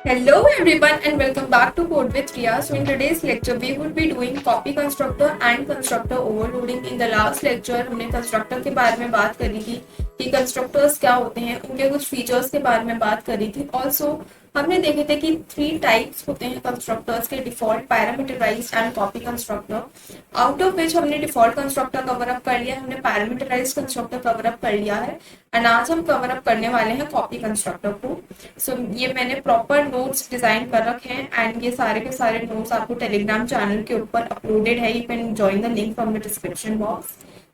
Hello everyone and welcome back to Code with Ria. So in today's lecture we would be doing copy constructor and constructor overloading. In the last lecture हमने constructor के बारे में बात करी थी कि constructors क्या होते हैं, उनके कुछ features के बारे में बात करी थी. Also हमने देखे थे कि 3 टाइप्स होते हैं कंस्ट्रक्टर्स के, default, parameterized and copy constructor. Out of which हमने डिफॉल्ट कंस्ट्रक्टर कवर अप कर लिया, हमने पैरामीटराइज्ड कंस्ट्रक्टर कवर अप कर लिया है एंड आज हम कवर अप करने वाले हैं कॉपी कंस्ट्रक्टर को. सो ये मैंने प्रॉपर नोट्स डिजाइन कर रखे हैं एंड ये सारे के सारे नोट्स आपको टेलीग्राम चैनल के ऊपर अपलोडेड है. You can join the link from the description box.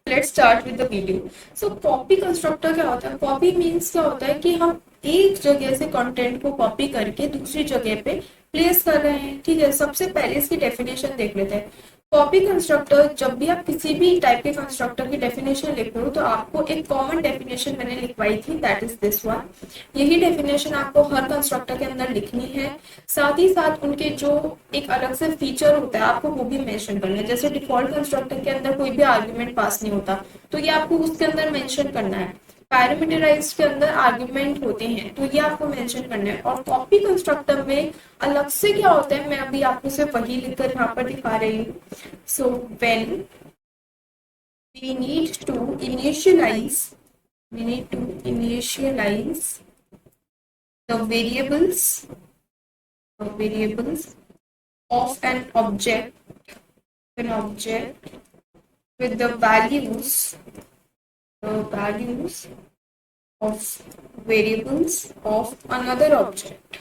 Let's start with the video. So copy constructor क्या होता है? कॉपी मीन्स क्या होता है कि हम एक जगह से कंटेंट को कॉपी करके दूसरी जगह पे प्लेस कर रहे हैं. ठीक है, सबसे पहले इसकी डेफिनेशन देख लेते हैं. कॉपी कंस्ट्रक्टर, जब भी आप किसी भी टाइप के कंस्ट्रक्टर की डेफिनेशन लिख रहे हो तो आपको एक कॉमन डेफिनेशन मैंने लिखवाई थी, दैट इज दिस वन. यही डेफिनेशन आपको हर कंस्ट्रक्टर के अंदर लिखनी है. साथ ही साथ उनके जो एक अलग से फीचर होता है आपको वो भी मेंशन करना है. जैसे डिफॉल्ट कंस्ट्रक्टर के अंदर कोई भी आर्ग्यूमेंट पास नहीं होता तो ये आपको उसके अंदर मेंशन करना है. पैरामीटराइज्ड के अंदर आर्ग्यूमेंट होते हैं तो ये आपको मेंशन करना है. और कॉपी कंस्ट्रक्टर में अलग से क्या होता है मैं अभी आपको सिर्फ वही लिखकर यहाँ पर दिखा रही हूँ. So when we need to initialize we need to initialize the variables of an object with the values of variables of another object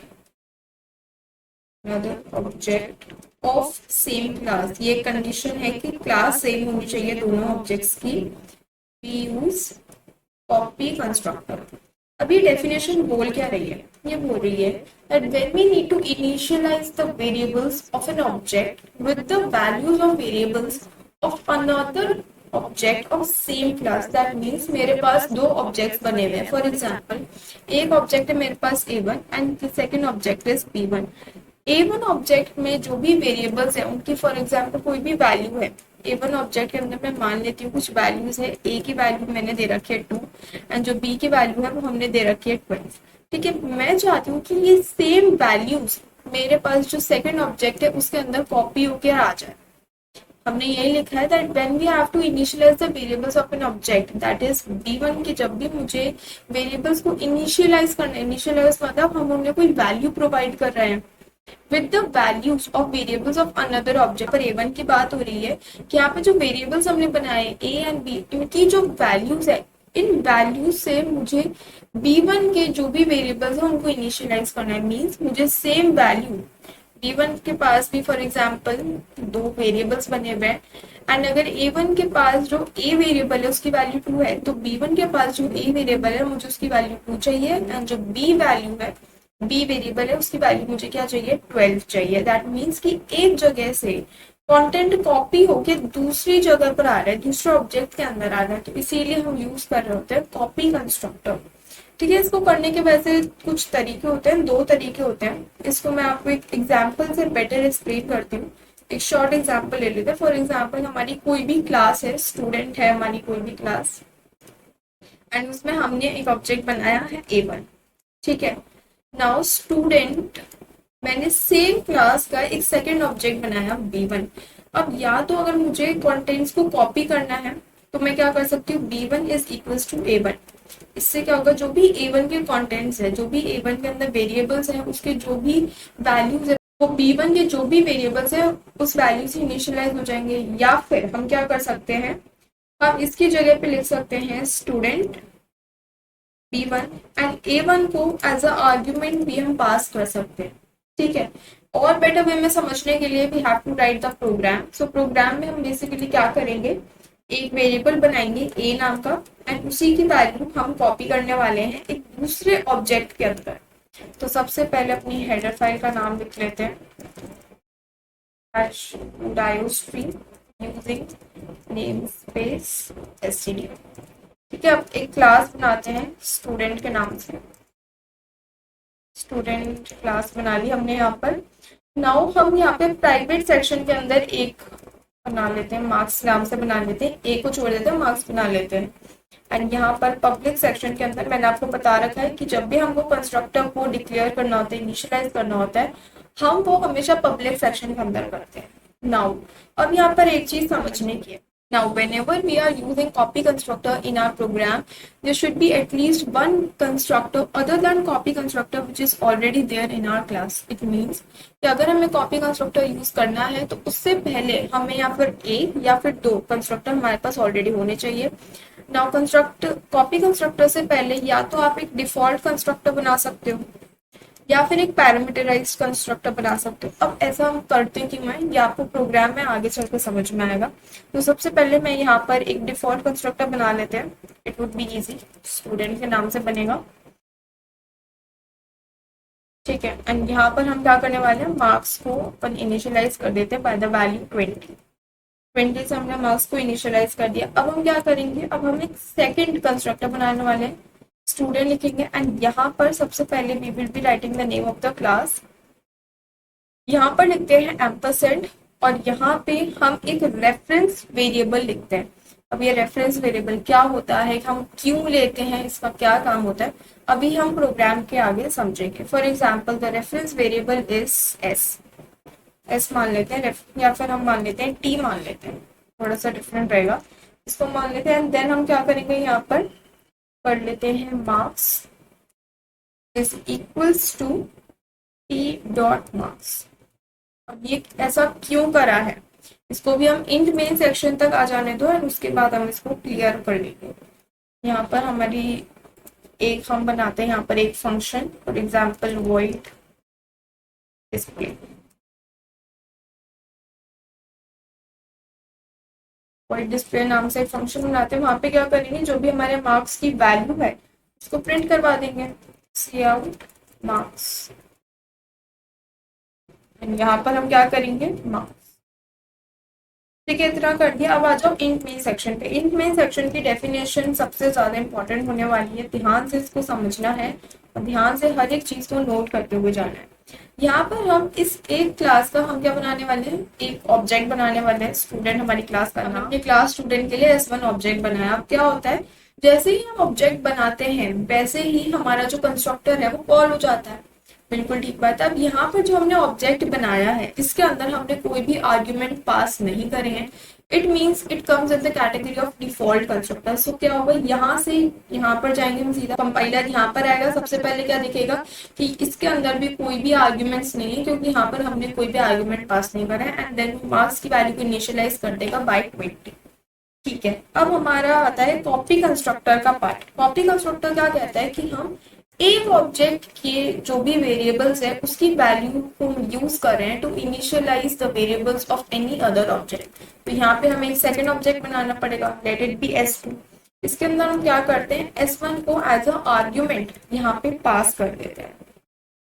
of same class. ये कंडीशन है कि क्लास सेम होनी चाहिए दोनों ऑब्जेक्ट्स की. we use copy constructor. अभी definition बोल क्या रही है? ये बोल रही है that when we need to initialize the variables of an object with the values of variables of another object of same class. That means मेरे पास दो ऑब्जेक्ट्स बने हुए हैं. फॉर एग्जाम्पल एक ऑब्जेक्ट है मेरे पास A1 and the second object is B1. A1 object में जो भी वेरिएबल्स है उनकी फॉर एग्जाम्पल कोई भी वैल्यू है. A1 ऑब्जेक्ट के अंदर मैं मान लेती हूँ कुछ वैल्यूज है. A की वैल्यू मैंने दे रखी है 2 एंड जो B की वैल्यू है वो हमने दे रखी है 12. ठीक है, मैं चाहती हूँ कि ये सेम वैल्यूज मेरे पास जो सेकेंड ऑब्जेक्ट है उसके अंदर कॉपी होकर आ जाए. हमने यही लिखा है that when we have to initialize the variables of an object that is B1 की, जब भी मुझे वेरिएबल्स को इनिशियलाइज करना है, इनिशियलाइज मतलब हम उन्हें कोई वैल्यू प्रोवाइड कर रहे हैं with the values of variables of another object. पर A1 की बात हो रही है कि यहाँ पे जो वेरिएबल्स हमने बनाए A एंड B, इनकी जो वैल्यूज है इन वैल्यूज से मुझे B1 के जो भी वेरिएबल्स है उनको इनिशियलाइज करना है. मीन्स मुझे सेम वैल्यू B1 के पास भी फॉर एग्जाम्पल दो वेरिएबल्स बने हुए हैं एंड अगर A1 के पास जो A वेरिएबल है उसकी वैल्यू 2 है तो B1 के पास जो A वेरिएबल है मुझे उसकी वैल्यू 2 चाहिए एंड जो B वैल्यू है B वेरिएबल है उसकी वैल्यू मुझे क्या चाहिए? 12 चाहिए. दैट मीन्स कि एक जगह से कंटेंट कॉपी होके दूसरी जगह पर आ रहा है, दूसरे ऑब्जेक्ट के अंदर आ रहा है. तो इसीलिए हम यूज कर रहे होते हैं कॉपी कंस्ट्रक्टर. ठीक है, इसको करने के वैसे कुछ तरीके होते हैं, 2 तरीके होते हैं. इसको मैं आपको एक एग्जाम्पल से बेटर एक्सप्लेन करती हूँ. एक शॉर्ट एग्जाम्पल ले लेते हैं. फॉर एग्जाम्पल हमारी कोई भी क्लास है, स्टूडेंट है हमारी कोई भी क्लास एंड उसमें हमने एक ऑब्जेक्ट बनाया है A1. ठीक है, नाउ स्टूडेंट, मैंने सेम क्लास का एक सेकेंड ऑब्जेक्ट बनाया B1. अब या तो अगर मुझे कंटेंट्स को कॉपी करना है तो मैं क्या कर सकती हूँ? B1 is equals to A1. इससे क्या होगा, जो भी A1 के कंटेंट्स है, जो भी A1 के अंदर वेरिएबल्स हैं उसके जो भी वैल्यूज है वो B1 के जो भी वेरिएबल्स है उस वैल्यू से इनिशियलाइज हो जाएंगे. या फिर हम क्या कर सकते हैं, हम इसकी जगह पे लिख सकते हैं स्टूडेंट B1 एंड A1 को एज अ आर्ग्यूमेंट भी हम पास कर सकते हैं. ठीक है, और बेटर वे में समझने के लिए we have to write the program. So program में हम बेसिकली क्या करेंगे, एक वेरिएबल बनाएंगे A नाम का एंड उसी की वैल्यू हम कॉपी करने वाले हैं एक दूसरे ऑब्जेक्ट के अंदर. तो सबसे पहले अपनी हेडर फाइल का नाम लिख लेते हैं, diostream using namespace std. ठीक है, अब एक क्लास बनाते हैं स्टूडेंट के नाम से. स्टूडेंट क्लास बना ली हमने यहाँ पर. नाउ हम यहाँ पे प्राइवेट सेक्शन के अंदर एक बना लेते हैं, मार्क्स नाम से बना लेते हैं. A को छोड़ देते हैं, मार्क्स बना लेते हैं. एंड यहाँ पर पब्लिक सेक्शन के अंदर मैंने आपको बता रखा है कि जब भी हमको कंस्ट्रक्टर को डिक्लेयर करना होता है, इनिशियलाइज करना होता है, हम वो हमेशा पब्लिक सेक्शन के अंदर करते हैं। नाउ अब यहाँ पर एक चीज समझने की है। Now, whenever we are using copy constructor in our program, there should be at least one constructor other than copy constructor which is already there in our class. It means कि अगर हमें copy constructor यूज करना है तो उससे पहले हमें या फिर एक या फिर दो कंस्ट्रक्टर हमारे पास ऑलरेडी होने चाहिए। नाउ कॉपी कंस्ट्रक्टर से पहले या तो आप एक डिफॉल्ट कंस्ट्रक्टर बना सकते हो या फिर एक पैरामीटराइज कंस्ट्रक्टर बना सकते हो। अब ऐसा हम करते हैं कि मैं ये आपको प्रोग्राम में आगे चलकर समझ में आएगा। तो सबसे पहले मैं यहाँ पर एक डिफॉल्ट कंस्ट्रक्टर बना लेते हैं। It would be easy, student के नाम से बनेगा, ठीक है। एंड यहाँ पर हम क्या करने वाले हैं, मार्क्स को अपन इनिशियलाइज कर देते हैं बाय द वैल्यू 20 से हमने मार्क्स को इनिशियलाइज कर दिया। अब हम क्या करेंगे, अब हम एक सेकेंड कंस्ट्रक्टर बनाने वाले हैं, स्टूडेंट लिखेंगे एंड यहाँ पर सबसे पहले we will be writing the name of the class. यहाँ पर लिखते हैं एम्परसेंड और यहाँ पे हम एक रेफरेंस वेरिएबल लिखते हैं। अब ये रेफरेंस वेरिएबल क्या होता है, हम क्यों लेते हैं, इसका क्या काम होता है, अभी हम प्रोग्राम के आगे समझेंगे। For example the reference variable is S मान लेते हैं, या फिर हम मान लेते हैं टी मान लेते हैं, थोड़ा सा डिफरेंट रहेगा, इसको मान लेते हैं। एंड देन हम क्या करेंगे, यहाँ पर कर लेते हैं marks is equals to T dot marks. अब ये ऐसा क्यों करा है, इसको भी हम इंट मेन सेक्शन तक आ जाने दो और उसके बाद हम इसको क्लियर कर लेंगे। यहाँ पर हमारी एक हम बनाते हैं यहाँ पर एक function, for example void display. Void display नाम से एक फंक्शन बनाते हैं, वहां पे क्या करेंगे, जो भी हमारे मार्क्स की वैल्यू है उसको प्रिंट करवा देंगे, सी आउट मार्क्स। यहाँ पर हम क्या करेंगे, मार्क्स, ठीक है। इतना कर दिया। अब आ जाओ इंट मेन सेक्शन पे। इंट मेन सेक्शन की डेफिनेशन सबसे ज्यादा इंपॉर्टेंट होने वाली है, ध्यान से इसको समझना है और ध्यान से हर एक चीज को नोट करते हुए जाना है। यहाँ पर हम इस एक क्लास का हम क्या बनाने वाले हैं, एक ऑब्जेक्ट बनाने वाले हैं। स्टूडेंट हमारी क्लास का नाम, ये क्लास स्टूडेंट के लिए S1 ऑब्जेक्ट बनाया। अब क्या होता है, जैसे ही हम ऑब्जेक्ट बनाते हैं वैसे ही हमारा जो कंस्ट्रक्टर है वो कॉल हो जाता है। बिल्कुल ठीक बात है। अब यहाँ पर जो हमने ऑब्जेक्ट बनाया है इसके अंदर हमने कोई भी आर्ग्यूमेंट पास नहीं करे हैं। It means it comes in the category of default constructor. So क्या होगा, यहाँ से यहाँ पर जाएंगे हम सीधा, कंपाइलर यहाँ पर आएगा, सबसे पहले क्या दिखेगा कि इसके अंदर भी कोई भी आर्ग्यूमेंट्स नहीं है क्योंकि यहाँ पर हमने कोई भी आर्ग्यूमेंट पास नहीं करा है। एंड देन मार्क्स की वैल्यू को इनिशियलाइज कर देगा बाय 20, ठीक है। अब हमारा आता है कॉपी कंस्ट्रक्टर का पार्ट। कॉपी कंस्ट्रक्टर क्या कहता है कि हम एक ऑब्जेक्ट के जो भी वेरिएबल्स है उसकी वैल्यू को यूज कर रहे हैं to initialize the variables of any other object. तो यहाँ पे हमें एक सेकंड ऑब्जेक्ट बनाना पड़ेगा, लेट इट बी S2। इसके अंदर हम क्या करते हैं, S1 को एज अ आर्ग्यूमेंट यहाँ पे पास कर देते हैं।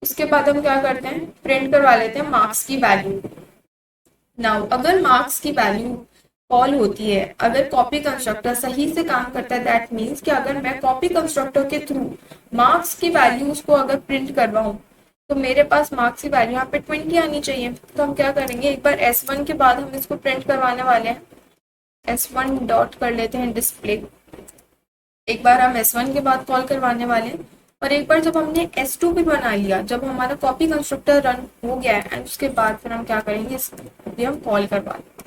उसके बाद हम क्या करते हैं, प्रिंट करवा लेते हैं मार्क्स की वैल्यू। नाउ अगर मार्क्स की वैल्यू कॉल होती है, अगर कॉपी कंस्ट्रक्टर सही से काम करता है, दैट मीन्स कि अगर मैं कॉपी कंस्ट्रक्टर के थ्रू मार्क्स की वैल्यूज को अगर प्रिंट करवाऊं तो मेरे पास मार्क्स की वैल्यू यहाँ पे 20 आनी चाहिए। तो हम क्या करेंगे, एक बार S1 के बाद हम इसको प्रिंट करवाने वाले हैं, S1 डॉट कर लेते हैं डिस्प्ले। एक बार हम S1 के बाद कॉल करवाने वाले हैं और एक बार जब हमने S2 भी बना लिया, जब हमारा कॉपी कंस्ट्रक्टर रन हो गया है एंड उसके बाद फिर हम क्या करेंगे, इसको भी हम कॉल करवा लेंगे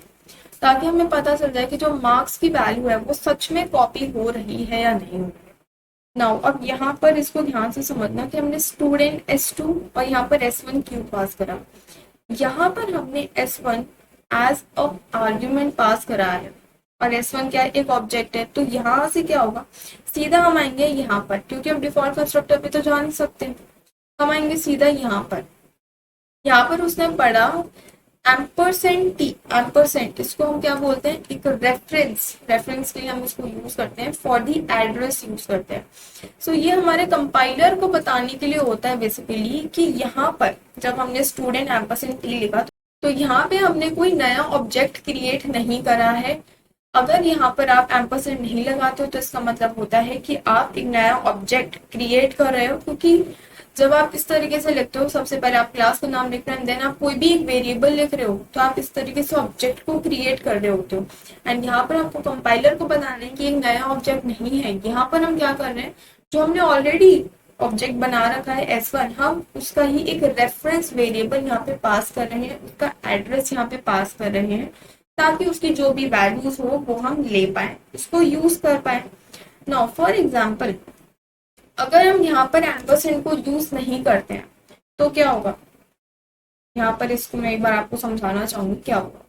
ताकि हमें पता चल जाए कि जो मार्क्स की वैल्यू है वो सच में कॉपी हो रही है या नहीं हो रही है। नाउ अब यहाँ पर इसको ध्यान से समझना कि हमने स्टूडेंट S2 और यहाँ पर S1 क्यों पास करा। यहाँ पर हमने S1 as a argument pass करा है और S1 क्या है, एक ऑब्जेक्ट है। तो यहाँ से क्या होगा, सीधा हम आएंगे यहाँ पर, क्योंकि हम डिफॉल्ट कंस्ट्रक्टर पे तो जा नहीं सकते, हम आएंगे सीधा यहाँ पर। यहाँ पर उसने पढ़ा एम्परसेंड टी, एम्परसेंड इसको हम क्या बोलते हैं, एक रेफरेंस के लिए हम इसको यूज करते हैं, फॉर दी एड्रेस यूज करते हैं। सो ये हमारे कंपाइलर को बताने के लिए होता है बेसिकली कि यहाँ पर जब हमने स्टूडेंट एम्परसेंड टी लिखा तो यहाँ पे हमने कोई नया ऑब्जेक्ट क्रिएट नहीं करा है। अगर यहाँ पर आप एम्परसेंड नहीं लगाते हो तो इसका मतलब होता है कि आप एक नया ऑब्जेक्ट क्रिएट कर रहे हो, क्योंकि जब आप इस तरीके से लिखते हो, सबसे पहले आप क्लास का नाम लिख रहे हैं, देन आप कोई भी एक वेरिएबल लिख रहे हो, तो आप इस तरीके से ऑब्जेक्ट को क्रिएट कर रहे होते हो। एंड यहाँ पर आपको कंपाइलर को बताना है कि एक नया ऑब्जेक्ट नहीं है, यहाँ पर हम क्या कर रहे हैं, जो हमने ऑलरेडी ऑब्जेक्ट बना रखा है S1, हम उसका ही एक रेफरेंस वेरिएबल यहाँ पे पास कर रहे हैं, उसका एड्रेस यहाँ पे पास कर रहे हैं, ताकि उसकी जो भी वैल्यूज हो वो हम ले पाए, उसको यूज कर पाए। नाउ फॉर एग्जाम्पल, अगर हम यहाँ पर एम्परसेंड को यूज नहीं करते हैं तो क्या होगा, यहाँ पर इसको मैं एक बार आपको समझाना चाहूंगी क्या होगा।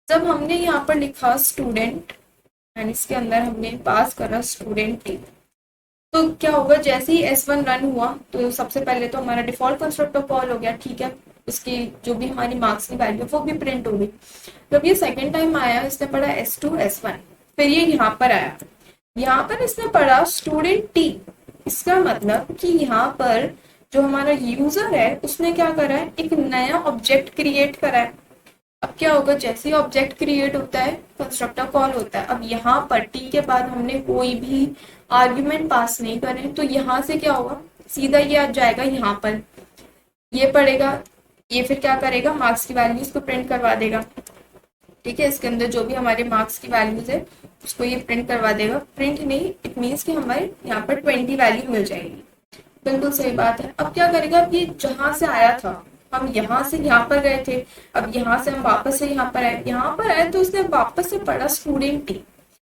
जब हमने यहाँ पर लिखा स्टूडेंट एंड इसके अंदर हमने पास करा स्टूडेंट टी, तो क्या होगा, जैसे ही S1 रन हुआ तो सबसे पहले तो हमारा डिफॉल्ट कंस्ट्रक्टर कॉल हो गया, ठीक है, उसकी जो भी हमारी मार्क्स की वैल्यू वो भी प्रिंट हो गई। जब ये सेकेंड टाइम आया, इसने पढ़ा S2 S1, फिर ये यहाँ पर आया, यहाँ पर इसने पढ़ा स्टूडेंट टी। इसका मतलब कि यहाँ पर जो हमारा यूजर है उसने क्या करा है, एक नया ऑब्जेक्ट क्रिएट करा है। अब क्या होगा, जैसे ही ऑब्जेक्ट क्रिएट होता है कंस्ट्रक्टर कॉल होता है। अब यहाँ पर टी के बाद हमने कोई भी आर्ग्यूमेंट पास नहीं करे, तो यहाँ से क्या होगा, सीधा ये आ जाएगा यहाँ पर, ये पढ़ेगा, ये फिर क्या करेगा, मार्क्स की वैल्यूज को प्रिंट करवा देगा, ठीक है, इसके अंदर जो भी हमारे मार्क्स की वैल्यूज है उसको ये प्रिंट करवा देगा। प्रिंट नहीं, इट मीन्स कि हमारे यहाँ पर 20 वैल्यू मिल जाएगी। बिल्कुल सही बात है। अब क्या करेगा, अब ये जहां से आया था, हम यहाँ से यहाँ पर गए थे, अब यहाँ से हम वापस से यहाँ पर आए, यहाँ पर आए तो उसने वापस से पढ़ा स्टूडेंट टी।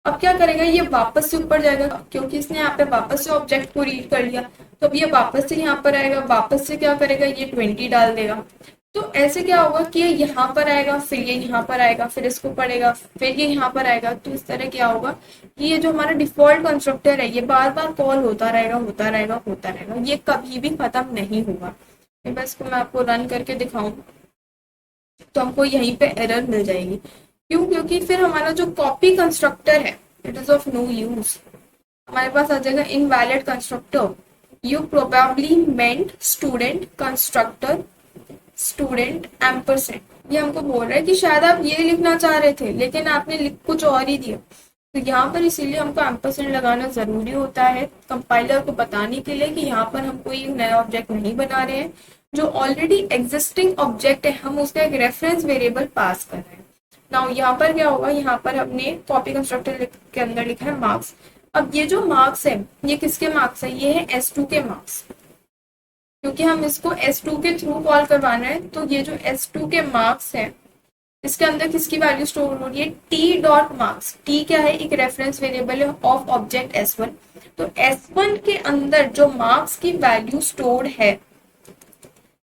अब क्या करेगा, ये वापस से ऊपर जाएगा, क्योंकि इसने यहाँ पे वापस से ऑब्जेक्ट को रीड कर लिया, तो अब ये वापस से यहाँ पर आएगा, वापस से क्या करेगा, ये 20 डाल देगा। तो ऐसे क्या होगा कि ये यहाँ पर आएगा, फिर ये यहाँ पर आएगा, फिर इसको पढ़ेगा, फिर ये यहाँ पर आएगा। तो इस तरह क्या होगा कि ये जो हमारा डिफॉल्ट कंस्ट्रक्टर है ये बार बार कॉल होता रहेगा, होता रहेगा, होता रहेगा, ये कभी भी खत्म नहीं होगा। बस को मैं आपको रन करके दिखाऊं तो हमको यहीं पे एरर मिल जाएगी। क्यों? क्योंकि फिर हमारा जो कॉपी कंस्ट्रक्टर है it is of no use, हमारे पास आ जाएगा invalid constructor. You probably meant student constructor student ampersand. ये हमको बोल रहा है कि शायद आप ये लिखना चाह रहे थे लेकिन आपने लिख कुछ और ही दिया, तो यहाँ पर इसीलिए हमको एम्परसेंड लगाना जरूरी होता है कंपाइलर को बताने के लिए कि यहाँ पर हम कोई नया ऑब्जेक्ट नहीं बना रहे हैं, जो ऑलरेडी एग्जिस्टिंग ऑब्जेक्ट है हम उसका एक रेफरेंस वेरिएबल पास कर रहे हैं। नाउ यहाँ पर क्या होगा, यहाँ पर हमने कॉपी कंस्ट्रक्टर के अंदर लिखा है मार्क्स। अब ये जो मार्क्स है ये किसके मार्क्स है, ये है S2 के मार्क्स, क्योंकि हम इसको S2 के थ्रू कॉल करवाना है। तो ये जो S2 के मार्क्स है इसके अंदर किसकी वैल्यू स्टोर हो रही है, टी डॉट मार्क्स। टी क्या है, एक रेफरेंस वेरिएबल है ऑफ ऑब्जेक्ट S1। तो S1 के अंदर जो मार्क्स की वैल्यू स्टोर्ड है,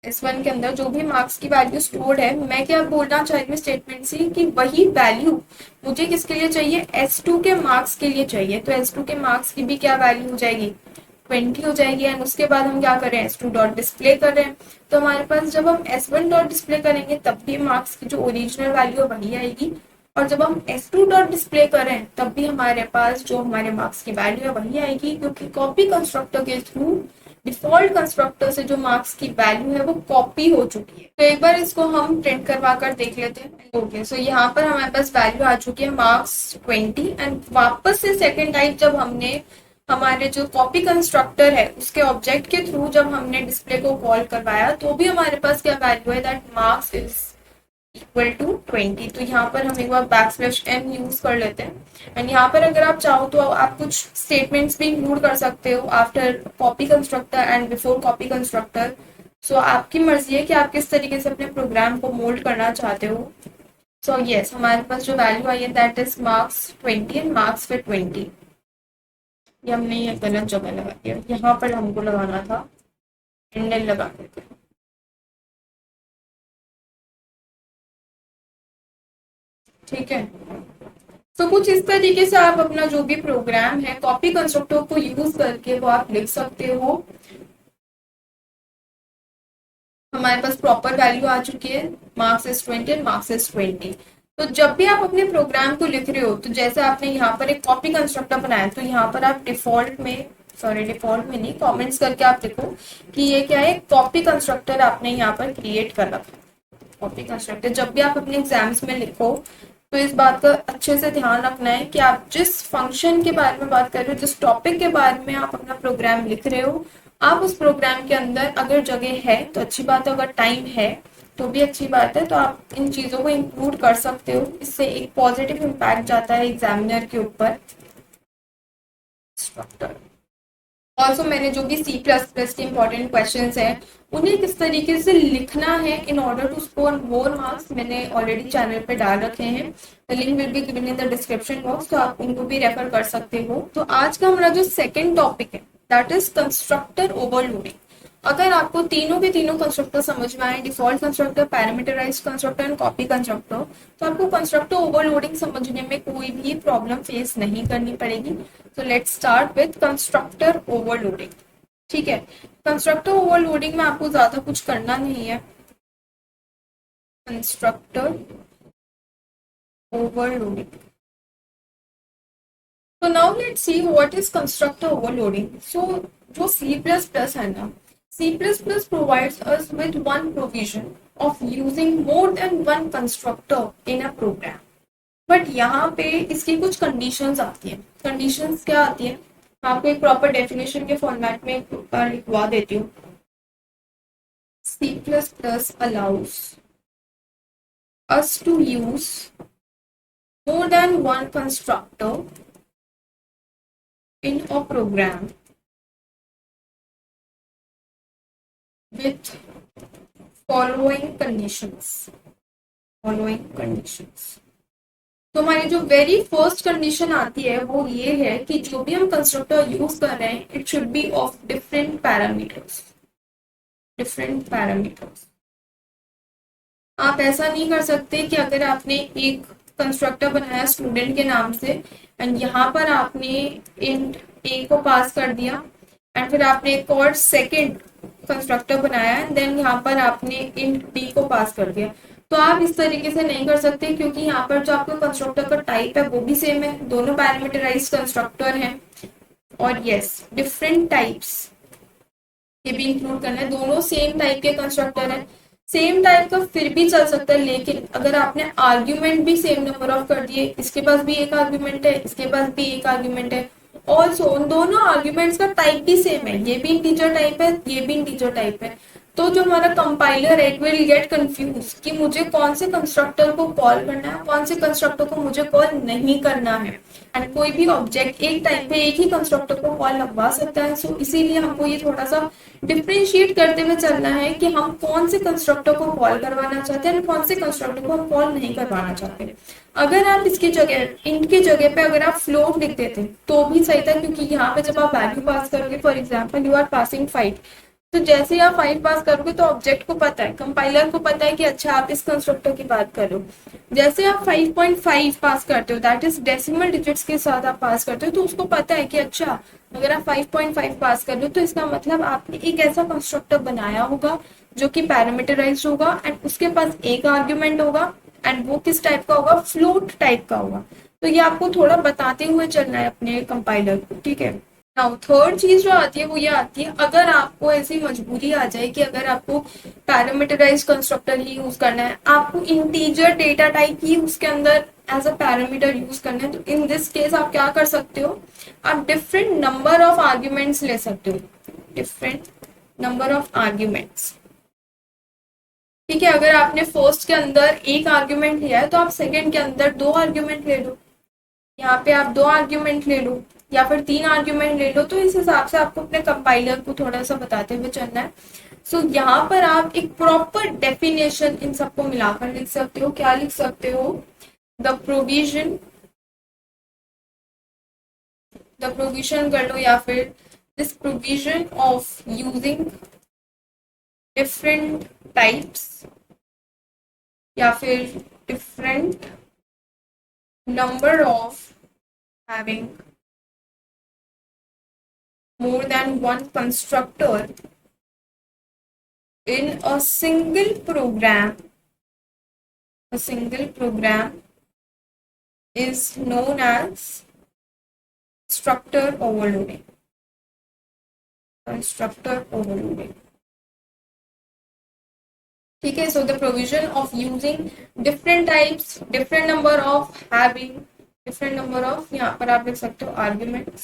S1 के अंदर जो भी मार्क्स की वैल्यू स्टोर्ड है, मैं क्या बोलना चाह रही हूँ स्टेटमेंट से कि वही वैल्यू मुझे किसके लिए चाहिए, S2 के मार्क्स के लिए चाहिए। तो S2 के मार्क्स की भी क्या वैल्यू हो जाएगी, 20 हो जाएगी। एंड उसके बाद हम क्या कर रहे हैं, S2 डॉट डिस्प्ले कर रहे हैं। तो हमारे पास जब हम S1 डॉट डिस्प्ले करेंगे तब भी मार्क्स की जो ओरिजिनल वैल्यू है वही आएगी, और जब हम S2 डॉट डिस्प्ले करें तब भी हमारे पास जो हमारे मार्क्स की वैल्यू है वही आएगी, क्योंकि कॉपी कंस्ट्रक्टर के थ्रू डिफॉल्ट कंस्ट्रक्टर से जो मार्क्स की वैल्यू है वो कॉपी हो चुकी है। तो एक बार इसको हम प्रिंट करवा कर देख लेते हैं। ओके, सो यहाँ पर हमारे पास वैल्यू आ चुकी है मार्क्स 20। एंड वापस से सेकेंड टाइम जब हमने हमारे जो कॉपी कंस्ट्रक्टर है उसके ऑब्जेक्ट के थ्रू जब हमने डिस्प्ले को कॉल करवाया तो भी हमारे पास क्या वैल्यू है, that marks is equal to 20। तो यहाँ पर हम एक बार \m यूज कर लेते हैं। एंड यहाँ पर अगर आप चाहो तो आप कुछ स्टेटमेंट्स भी इंक्लूड कर सकते हो after copy constructor and before copy constructor. So आपकी मर्जी है कि आप किस तरीके से अपने प्रोग्राम को मोल्ड करना चाहते हो। सो यस, हमारे पास जो वैल्यू आई है that is marks 20 and marks फिर 20। ये हमने ये गलत जगह लगा दिया, यहाँ पर हमको लगाना था एंडल लगा देते। ठीक है, तो कुछ इस तरीके से आप अपना जो भी प्रोग्राम है कॉपी कंस्ट्रक्टर को यूज करके वो आप लिख सकते हो। हमारे पास प्रॉपर वैल्यू आ चुकी है, marks is 20 and marks is 20। तो जब भी आप अपने प्रोग्राम को लिख रहे हो तो जैसे आपने यहाँ पर एक कॉपी कंस्ट्रक्टर बनाया, तो यहाँ पर आप डिफॉल्ट में नहीं, कमेंट्स करके आप देखो कि ये क्या है, कॉपी कंस्ट्रक्टर आपने यहाँ पर क्रिएट कर रखा है। कॉपी कंस्ट्रक्टर जब भी आप अपने एग्जाम्स में लिखो तो इस बात का अच्छे से ध्यान रखना है कि आप जिस फंक्शन के बारे में बात कर रहे हो, जिस टॉपिक के बारे में आप अपना प्रोग्राम लिख रहे हो, आप उस प्रोग्राम के अंदर अगर जगह है तो अच्छी बात है, अगर टाइम है तो भी अच्छी बात है, तो आप इन चीज़ों को इंक्लूड कर सकते हो। इससे एक पॉजिटिव इम्पैक्ट जाता है एग्जामिनर के ऊपर। स्ट्रक्चर ऑल्सो मैंने जो भी C++ के इंपॉर्टेंट क्वेश्चंस हैं उन्हें किस तरीके से लिखना है in order to score more marks मैंने ऑलरेडी चैनल पे डाल रखे हैं। The link will be given in the description box, तो आप उनको भी रेफर कर सकते हो। तो आज का हमारा जो सेकंड टॉपिक है दैट इज कंस्ट्रक्टर ओवरलोडिंग। अगर आपको तीनों के तीनों कंस्ट्रक्टर समझ में आए, default constructor, parameterized constructor and copy constructor, तो आपको कंस्ट्रक्टर ओवरलोडिंग समझने में कोई भी प्रॉब्लम फेस नहीं करनी पड़ेगी। तो let's start with constructor overloading. ठीक है, कंस्ट्रक्टर ओवरलोडिंग में आपको ज्यादा कुछ करना नहीं है। कंस्ट्रक्टर ओवरलोडिंग, तो now let's see what is constructor overloading. So जो C++ है ना, C++ provides us with one provision of using more than one constructor in a program. But यहाँ पे इसकी कुछ कंडीशंस आती हैं। कंडीशंस क्या आती है, मैं आपको एक प्रॉपर डेफिनेशन के फॉर्मेट में लिखवा देती हूँ। C++ allows us to use more than one constructor in a program with following conditions. Following conditions. तो हमारी जो वेरी फर्स्ट कंडीशन आती है वो ये है कि जो भी हम कंस्ट्रक्टर यूज कर रहे हैं it should be of different parameters. Different parameters, आप ऐसा नहीं कर सकते कि अगर आपने एक कंस्ट्रक्टर बनाया स्टूडेंट के नाम से एंड यहाँ पर आपने इंट ए को पास कर दिया एंड फिर आपने एक और सेकंड कंस्ट्रक्टर बनाया एंड देन यहाँ पर आपने इंट बी को पास कर दिया। तो आप इस तरीके से नहीं कर सकते क्योंकि यहाँ पर जो आपका कंस्ट्रक्टर का टाइप है वो भी सेम है, दोनों पैरामीटराइज्ड कंस्ट्रक्टर हैं। और यस, डिफरेंट टाइप्स ये भी इंक्लूड करना है, दोनों सेम टाइप के कंस्ट्रक्टर हैं। सेम टाइप का फिर भी चल सकता है, लेकिन अगर आपने आर्ग्यूमेंट भी सेम नंबर ऑफ कर दिए, इसके पास भी एक आर्ग्यूमेंट है, इसके पास भी एक आर्ग्यूमेंट है, ऑल्सो उन दोनों आर्ग्यूमेंट्स का टाइप भी सेम है, ये भी इंटीजर टाइप है, ये भी इंटीजर टाइप है, तो जो हमारा कंपाइलर है इट विल गेट कंफ्यूज कि मुझे कौन से कंस्ट्रक्टर को कॉल करना है, कौन से कंस्ट्रक्टर को मुझे कॉल नहीं करना है। एंड कोई भी ऑब्जेक्ट एक टाइम पे एक ही कंस्ट्रक्टर को कॉल लगवा सकता है। सो इसीलिए हमको ये थोड़ा सा डिफ्रेंशिएट करते हुए चलना है कि हम कौन से कंस्ट्रक्टर को कॉल करवाना चाहते हैं, कौन से कंस्ट्रक्टर को हम कॉल नहीं करवाना चाहते। अगर आप इसकी जगह इनकी जगह पे अगर आप फ्लोट लिख देते तो भी सही था, क्योंकि यहाँ पे जब आप वैल्यू पास करोगे, for example you are passing 5, तो जैसे ही आप 5 पास करोगे तो ऑब्जेक्ट को पता है, कंपाइलर को पता है कि अच्छा आप इस कंस्ट्रक्टर की बात कर रहे हो। जैसे आप 5.5 पास करते हो, दैट इज डेसिमल डिजिट्स के साथ आप पास करते हो, तो उसको पता है कि अच्छा अगर आप 5.5 पास कर रहे हो तो इसका मतलब आपने एक ऐसा कंस्ट्रक्टर बनाया होगा जो कि पैरामीटराइज्ड होगा एंड उसके पास एक आर्ग्यूमेंट होगा एंड वो किस टाइप का होगा, फ्लोट टाइप का होगा। तो ये आपको थोड़ा बताते हुए चलना है अपने कंपाइलर को, ठीक है। नाउ थर्ड चीज जो आती है वो ये आती है, अगर आपको ऐसी मजबूरी आ जाए कि अगर आपको पैरामीटराइज कंस्ट्रक्टर ही यूज करना है, आपको इंटीजर डेटा टाइप ही उसके अंदर एज अ पैरामीटर यूज करना है, तो इन दिस केस आप क्या कर सकते हो, आप डिफरेंट नंबर ऑफ आर्ग्यूमेंट्स ले सकते हो, डिफरेंट नंबर ऑफ आर्ग्यूमेंट्स। ठीक है, अगर आपने फर्स्ट के अंदर एक आर्ग्यूमेंट लिया है तो आप सेकेंड के अंदर 2 आर्ग्यूमेंट ले लो, यहाँ पे आप 2 आर्ग्यूमेंट ले लो या फिर 3 आर्ग्यूमेंट ले लो। तो इस हिसाब से आपको अपने कंपाइलर को थोड़ा सा बताते हुए चलना है। सो यहाँ पर आप एक प्रॉपर डेफिनेशन इन सबको मिलाकर लिख सकते हो। क्या लिख सकते हो, द प्रोविजन कर लो, या फिर this provision of using different types या फिर different number of having more than one constructor in a single program is known as constructor overloading. ठीक है, so the provision of using different types, different number of having different number of, यहाँ पर आप लिख सकते हो arguments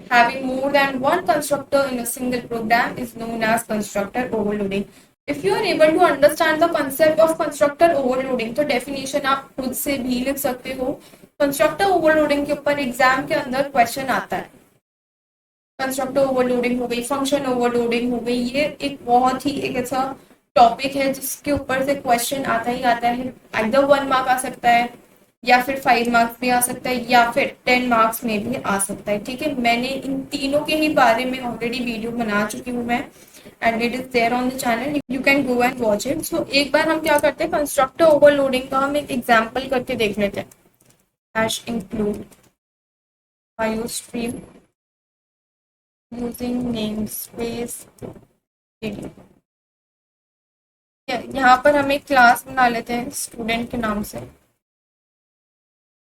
Having more than one constructor in a single program is known as constructor overloading. If you are able to understand the concept of constructor overloading, तो definition आप खुद से भी लिख सकते हो. कंस्ट्रक्टर ओवरलोडिंग के ऊपर एग्जाम के अंदर क्वेश्चन आता है. कंस्ट्रक्टर ओवरलोडिंग हो गई, फंक्शन ओवरलोडिंग हो गई, ये एक बहुत ही एक ऐसा टॉपिक है जिसके ऊपर से क्वेश्चन आता ही आता है. आइदर 1 मार्क आ सकता है, या फिर 5 मार्क्स भी आ सकता है, या फिर 10 मार्क्स में भी आ सकता है. ठीक है, मैंने इन तीनों के ही बारे में ऑलरेडी वीडियो बना चुकी हूँ मैं, and it is there on the channel, you can go and watch it. So एक बार हम क्या करते हैं, कंस्ट्रक्टर ओवरलोडिंग का हम एक एग्जाम्पल करके देख लेते हैं. Hash include iostream using namespace video. यहाँ पर हम एक क्लास बना लेते हैं स्टूडेंट के नाम से.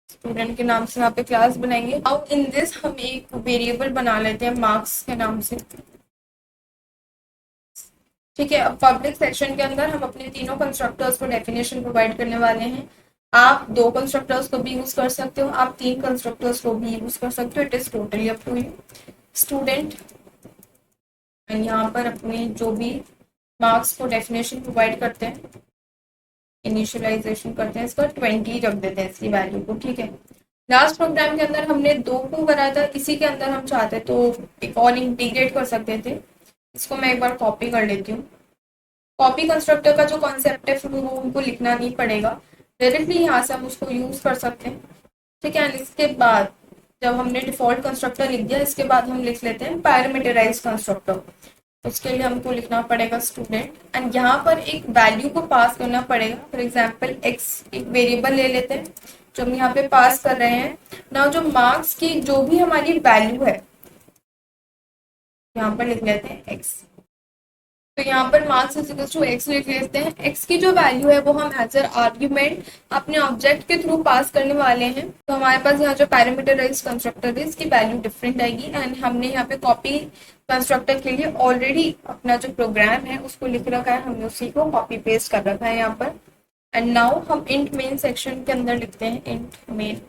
स्टूडेंट के नाम से यहाँ पे क्लास बनाएंगे. अब इन दिस हम एक वेरिएबल बना लेते हैं मार्क्स के नाम से. ठीक है, अब पब्लिक सेक्शन के अंदर हम अपने तीनों कंस्ट्रक्टर्स को डेफिनेशन प्रोवाइड करने वाले हैं. आप 2 कंस्ट्रक्टर्स को भी यूज कर सकते हो, आप 3 कंस्ट्रक्टर्स को भी यूज कर सकते हो. It is totally up to you. Student, and यहाँ पर अपने जो भी मार्क्स को डेफिनेशन प्रोवाइड करते हैं, इनिशियलाइजेशन करते हैं, इसका 20 रख देते हैं इसकी वैल्यू को. ठीक है, लास्ट प्रोग्राम के अंदर हमने 2 को कराया था, इसी के अंदर हम चाहते तो एक और इंटीग्रेट कर सकते थे. इसको मैं एक बार कॉपी कर लेती हूँ. कॉपी कंस्ट्रक्टर का जो कॉन्सेप्ट है फिर वो उनको लिखना नहीं पड़ेगा, डायरेक्टली यहाँ से हम उसको यूज कर सकते हैं. ठीक है, इसके बाद जब हमने डिफॉल्ट कंस्ट्रक्टर लिख दिया, इसके बाद हम लिख लेते हैं पैरामीटराइज्ड कंस्ट्रक्टर. उसके लिए हमको लिखना पड़ेगा स्टूडेंट, एंड यहाँ पर एक वैल्यू को पास करना पड़ेगा. फॉर एग्जाम्पल एक्स एक वेरिएबल ले लेते हैं जो हम यहाँ पे पास कर रहे हैं. नाउ जो मार्क्स की जो भी हमारी वैल्यू है, यहाँ पर लिख लेते हैं एक्स. तो यहाँ पर marks is equal to X लिख लेते हैं. एक्स की जो वैल्यू है वो हम एज अ आर्ग्यूमेंट अपने ऑब्जेक्ट के थ्रू पास करने वाले हैं. तो हमारे पास यहाँ जो पैरामीटराइज्ड कंस्ट्रक्टर है इसकी वैल्यू डिफरेंट आएगी. एंड हमने यहाँ पे कॉपी कंस्ट्रक्टर के लिए ऑलरेडी अपना जो प्रोग्राम है उसको लिख रखा है, हमने उसी को कॉपी पेस्ट कर रखा है यहाँ पर. एंड नाउ हम इंट मेन सेक्शन के अंदर लिखते हैं इंट मेन.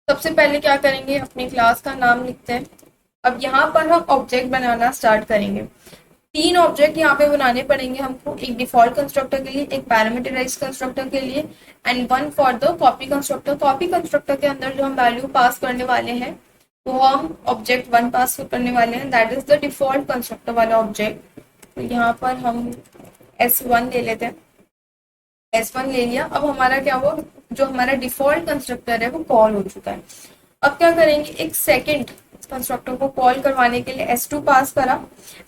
सबसे पहले क्या करेंगे, अपनी क्लास का नाम लिखते हैं. अब यहाँ पर हम ऑब्जेक्ट बनाना स्टार्ट करेंगे. 3 ऑब्जेक्ट यहाँ पे बनाने पड़ेंगे हमको, एक डिफॉल्ट कंस्ट्रक्टर के लिए, एक पैरामीटराइज्ड कंस्ट्रक्टर के लिए, and 1 for the copy constructor. Copy constructor के अंदर जो हम वैल्यू पास करने वाले हैं वो हम ऑब्जेक्ट 1 पास करने वाले हैं, that is the default constructor वाला ऑब्जेक्ट. तो यहाँ पर हम S1 ले लेते हैं. S1 ले लिया. अब हमारा क्या हुआ, जो हमारा डिफॉल्ट कंस्ट्रक्टर है वो कॉल हो चुका है. अब क्या करेंगे, एक सेकेंड कंस्ट्रक्टर को कॉल करवाने के लिए S2 पास करा,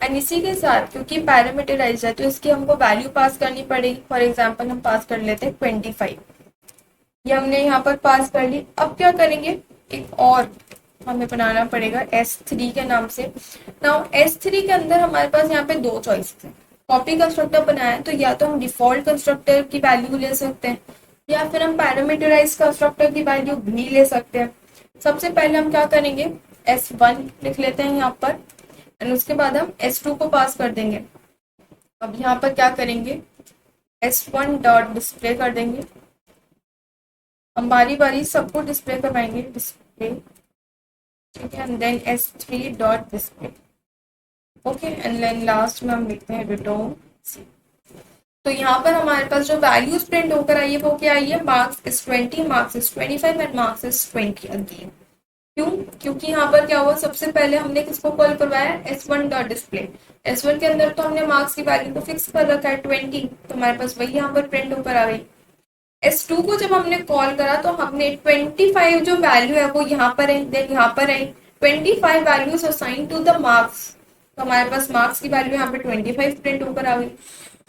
एंड इसी के साथ क्योंकि पैरामीटराइज्ड है तो इसकी हमको वैल्यू पास करनी पड़ेगी. फॉर एग्जांपल हम पास कर लेते हैं 25. ये हमने यहाँ पर पास कर ली. अब क्या करेंगे, एक और हमें बनाना पड़ेगा S3 के नाम से. नाउ S3 के अंदर हमारे पास यहाँ पे 2 चॉइस है. कॉपी कंस्ट्रक्टर बनाया तो या तो हम डिफॉल्ट कंस्ट्रक्टर की वैल्यू ले सकते हैं, या फिर हम पैरामीटराइज्ड कंस्ट्रक्टर की वैल्यू भी ले सकते हैं. सबसे पहले हम क्या करेंगे, S1 लिख लेते हैं यहाँ पर, एंड उसके बाद हम S2 को पास कर देंगे. अब यहाँ पर क्या करेंगे, S1 डॉट डिस्प्ले कर देंगे. हम बारी बारी सबको डिस्प्ले करवाएंगे, डिस्प्ले. ठीक है, and then S3 dot display. Okay, and then last में हम लिखते हैं रिटर्न. तो यहाँ पर हमारे पास जो वैल्यूज प्रिंट होकर आई है वो क्या आई है, marks is 20, marks is 25 and marks is 20 again. क्यों, क्योंकि यहाँ पर क्या हुआ, सबसे पहले हमने किसको कॉल करवाया, S1 डॉट डिस्प्ले. S1 के अंदर तो हमने मार्क्स की वैल्यू को फिक्स कर रखा है 20, तो हमारे पास वही यहाँ पर प्रिंट होकर आ गई. S2 को जब हमने कॉल करा तो हमने 25 जो वैल्यू है वो यहाँ पर है, देन यहाँ पर है 25 values assign to the marks. तो हमारे पास मार्क्स की वैल्यू यहाँ पे 25 प्रिंट होकर आ गई.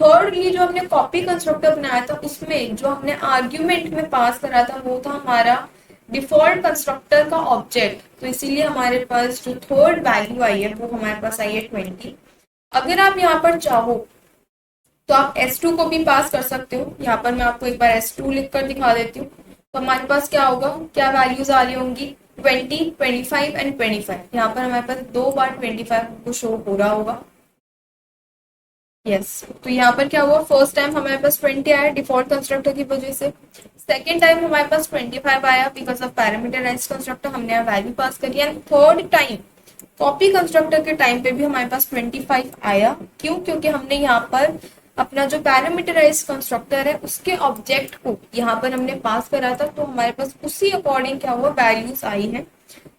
थर्डली जो हमने कॉपी कंस्ट्रक्टर बनाया था उसमें जो हमने आर्ग्यूमेंट में पास करा था वो था हमारा डिफॉल्ट कंस्ट्रक्टर का ऑब्जेक्ट. तो इसीलिए हमारे पास जो थर्ड वैल्यू आई है वो हमारे पास आई है 20. अगर आप यहाँ पर चाहो तो आप S2 को भी पास कर सकते हो. यहाँ पर मैं आपको एक बार S2 लिख कर दिखा देती हूँ. तो हमारे पास क्या होगा, क्या वैल्यूज आ रही होंगी, 20, 25 एंड 25. यहाँ पर हमारे पास 2 बार 25 को शो हो रहा होगा. यस तो यहाँ पर क्या हुआ, फर्स्ट टाइम हमारे पास 20 आया डिफॉल्ट कंस्ट्रक्टर की वजह से, सेकेंड टाइम हमारे पास 25 आया बिकॉज ऑफ पैरामीटराइज्ड कंस्ट्रक्टर, हमने यहाँ वैल्यू पास करी, and third time copy constructor के टाइम पे भी हमारे पास 25 आया। क्यों? क्योंकि हमने यहाँ पर अपना जो पैरामीटराइज्ड कंस्ट्रक्टर है उसके ऑब्जेक्ट को यहाँ पर हमने पास करा था, तो हमारे पास उसी अकॉर्डिंग क्या हुआ, वैल्यूज आई हैं।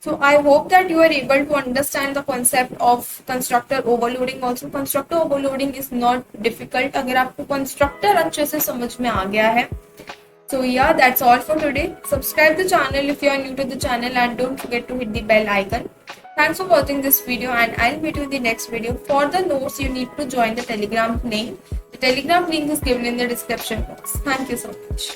So I hope that you are able to understand the concept of constructor overloading also. Constructor overloading is not difficult अगर आपको constructor अच्छे से समझ में आ गया है। So yeah, that's all for today. Subscribe the channel if you are new to the channel and don't forget to hit the bell icon. Thanks for watching this video and I'll meet you in the next video. For the notes, you need to join the Telegram link. The Telegram link is given in the description box. Thank you so much.